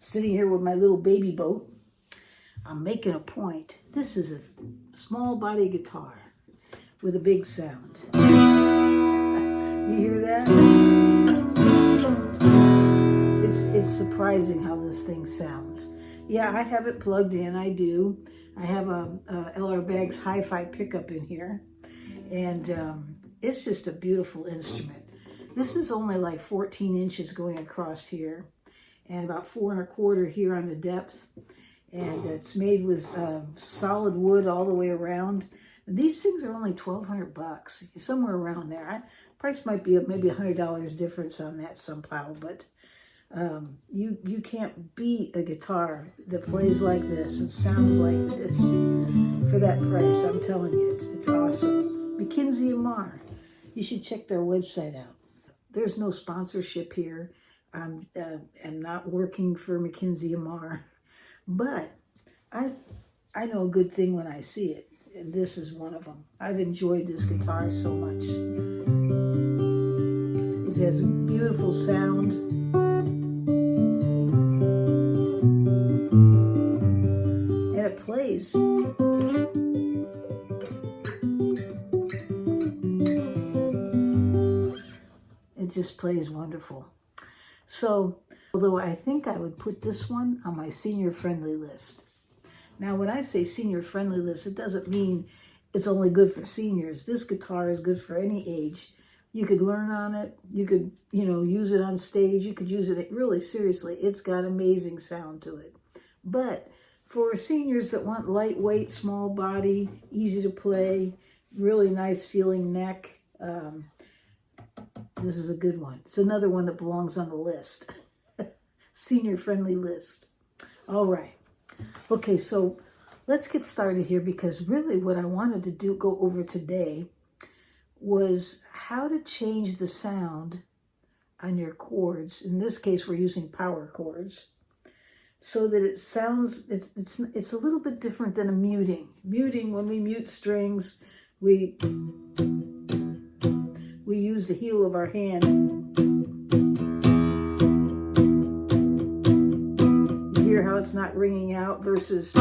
sitting here with my little baby boat. I'm making a point. This is a small body guitar with a big sound. You hear that? It's surprising how this thing sounds. Yeah, I have it plugged in. I do. I have a LR Baggs hi-fi pickup in here, and it's just a beautiful instrument. This is only like 14 inches going across here, and about 4 1/4 here on the depth. And it's made with solid wood all the way around. And these things are only $1,200, somewhere around there. Price might be maybe $100 difference on that somehow, but you can't beat a guitar that plays like this and sounds like this for that price. I'm telling you, it's awesome. Mackenzie Marr. You should check their website out. There's no sponsorship here. I'm not working for Mackenzie Marr. But I know a good thing when I see it, and this is one of them. I've enjoyed this guitar so much. It has a beautiful sound. And it plays. It just plays wonderful. So, although I think I would put this one on my senior-friendly list. Now, when I say senior-friendly list, it doesn't mean it's only good for seniors. This guitar is good for any age. You could learn on it. You could, use it on stage. You could use it really seriously. It's got amazing sound to it. But for seniors that want lightweight, small body, easy to play, really nice feeling neck, this is a good one. It's another one that belongs on the list. Senior-friendly list. All right. Okay, so let's get started here, because really what I wanted to go over today was how to change the sound on your chords. In this case, we're using power chords, so that it sounds, it's a little bit different than a muting. Muting, when we mute strings, we use the heel of our hand. You hear how it's not ringing out versus the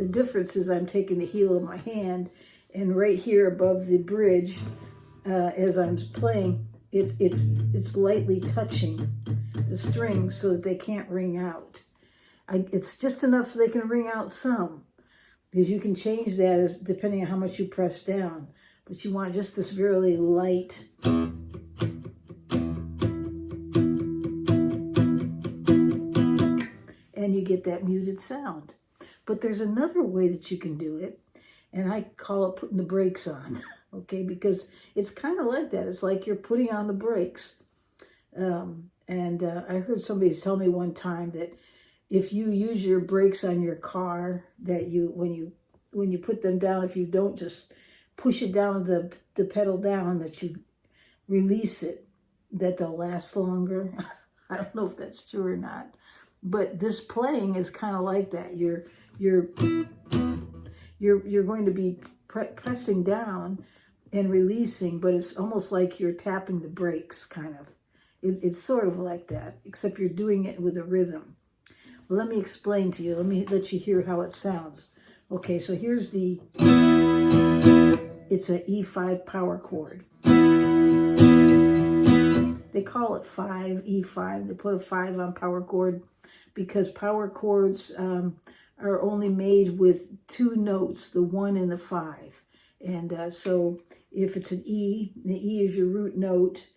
difference is I'm taking the heel of my hand, and right here above the bridge, as I'm playing, it's lightly touching the strings so that they can't ring out. It's just enough so they can ring out some, because you can change that as depending on how much you press down. But you want just this really light. And you get that muted sound. But there's another way that you can do it, and I call it putting the brakes on, okay? Because it's kind of like that. It's like you're putting on the brakes. I heard somebody tell me one time that if you use your brakes on your car, that when you put them down, if you don't just push it down, the pedal down, that you release it, that they'll last longer. I don't know if that's true or not, but this playing is kind of like that. You're going to be pressing down and releasing, but it's almost like you're tapping the brakes, kind of. It's sort of like that, except you're doing it with a rhythm. Well, let me explain to you. Let me let you hear how it sounds. Okay, so here's it's a E5 power chord. They call it 5, E5. They put a 5 on power chord because power chords are only made with 2 notes, the 1 and the 5. And so if it's an E, the E is your root note.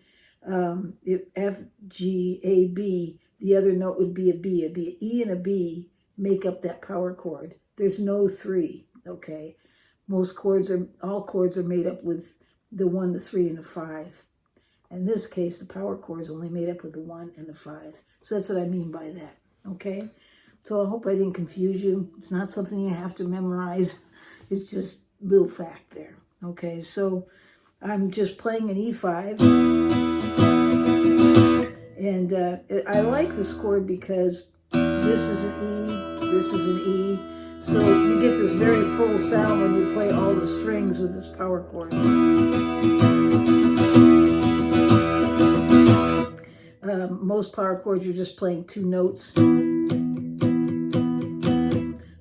If F, G, A, B, the other note would be a B. It'd be an E and a B make up that power chord. There's no 3, okay? All chords are made up with the 1, the 3, and the 5. In this case, the power chord is only made up with the 1 and the 5. So that's what I mean by that, okay? So I hope I didn't confuse you. It's not something you have to memorize. It's just a little fact there, okay? So I'm just playing an E5. And I like this chord because this is an E, this is an E. So you get this very full sound when you play all the strings with this power chord. Most power chords, you're just playing 2 notes.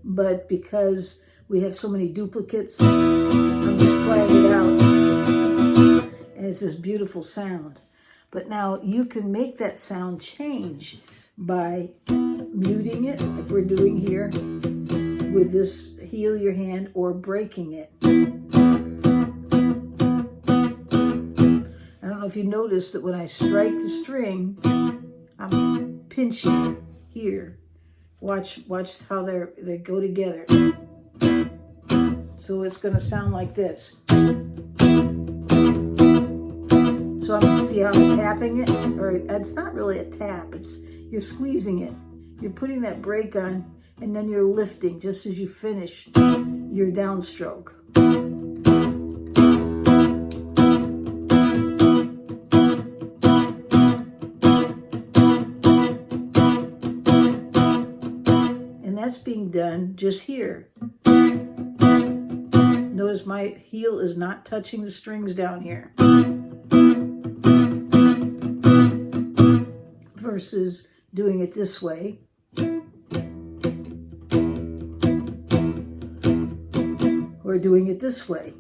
But because we have so many duplicates, I'm just playing it out. And it's this beautiful sound. But now you can make that sound change by muting it, like we're doing here with this heel of your hand, or breaking it. I don't know if you notice that when I strike the string, I'm pinching it here. Watch how they go together. So it's going to sound like this. So see how I'm tapping it? Or it's not really a tap. You're squeezing it. You're putting that break on, and then you're lifting just as you finish your downstroke. And that's being done just here. Notice my heel is not touching the strings down here. Versus doing it this way. Or doing it this way.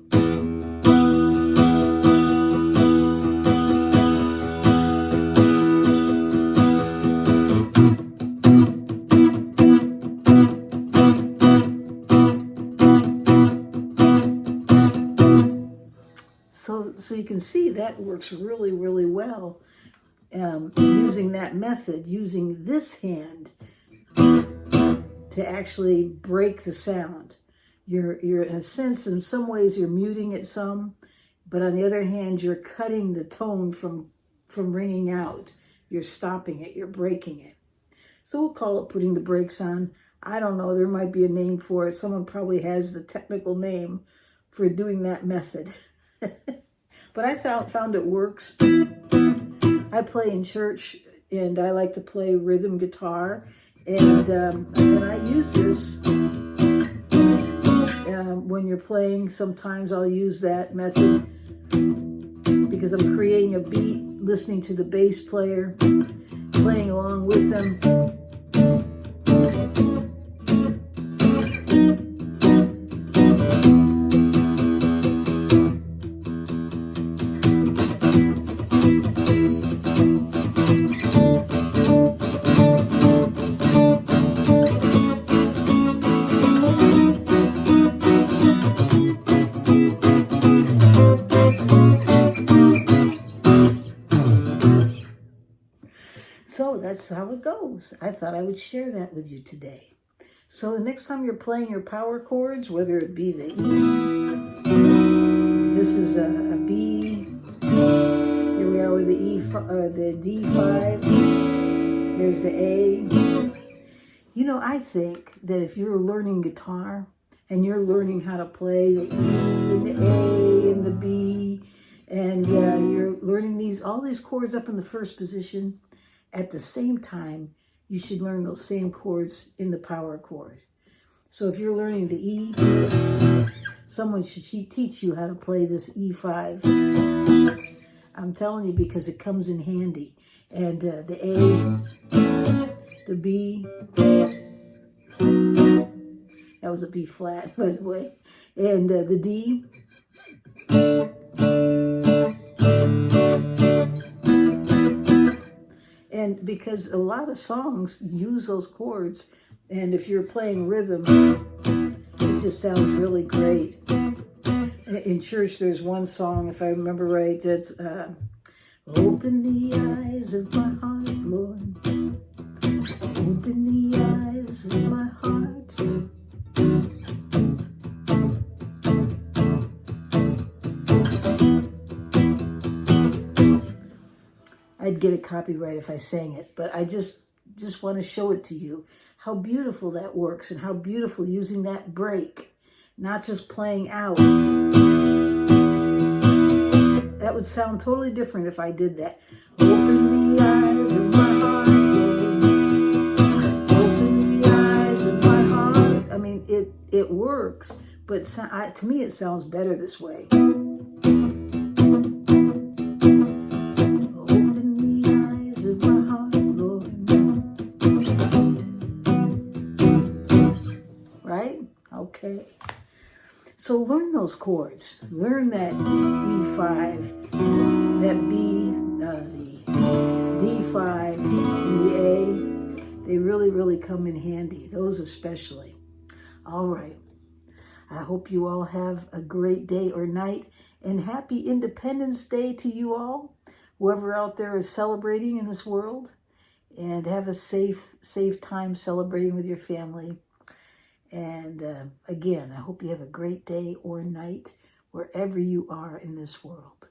So you can see that works really, really well. Using that method, using this hand to actually break the sound. You're in a sense, in some ways, you're muting it some, but on the other hand, you're cutting the tone from ringing out. You're stopping it, you're breaking it. So we'll call it putting the brakes on. I don't know, there might be a name for it. Someone probably has the technical name for doing that method. But I found it works. I play in church, and I like to play rhythm guitar, and I use this when you're playing. Sometimes I'll use that method because I'm creating a beat, listening to the bass player, playing along with them. So that's how it goes. I thought I would share that with you today. So the next time you're playing your power chords, whether it be the E, this is a B, here we are with the E, the D5, there's the A. You know, I think that if you're learning guitar and you're learning how to play the E and the A and the B, and you're learning all these chords up in the first position, at the same time, you should learn those same chords in the power chord. So if you're learning the E, someone should teach you how to play this E5. I'm telling you, because it comes in handy. And the A, the B, that was a B flat, by the way, and the D, and because a lot of songs use those chords, and if you're playing rhythm, it just sounds really great. In church, there's one song, if I remember right, that's open the eyes of my heart, Lord. Open the eyes of my heart. I'd get a copyright if I sang it, but I just want to show it to you, how beautiful that works, and how beautiful using that break, not just playing out. That would sound totally different if I did that. Open the eyes of my heart, Lord. Open the eyes of my heart. I mean, But to me, it sounds better this way. Open the eyes of my heart, Lord. Right? Okay. So learn those chords. Learn that E5, that B, the D5, and the A. They really, really come in handy. Those especially. All right. I hope you all have a great day or night, and happy Independence Day to you all, whoever out there is celebrating in this world, and have a safe time celebrating with your family. And again, I hope you have a great day or night wherever you are in this world.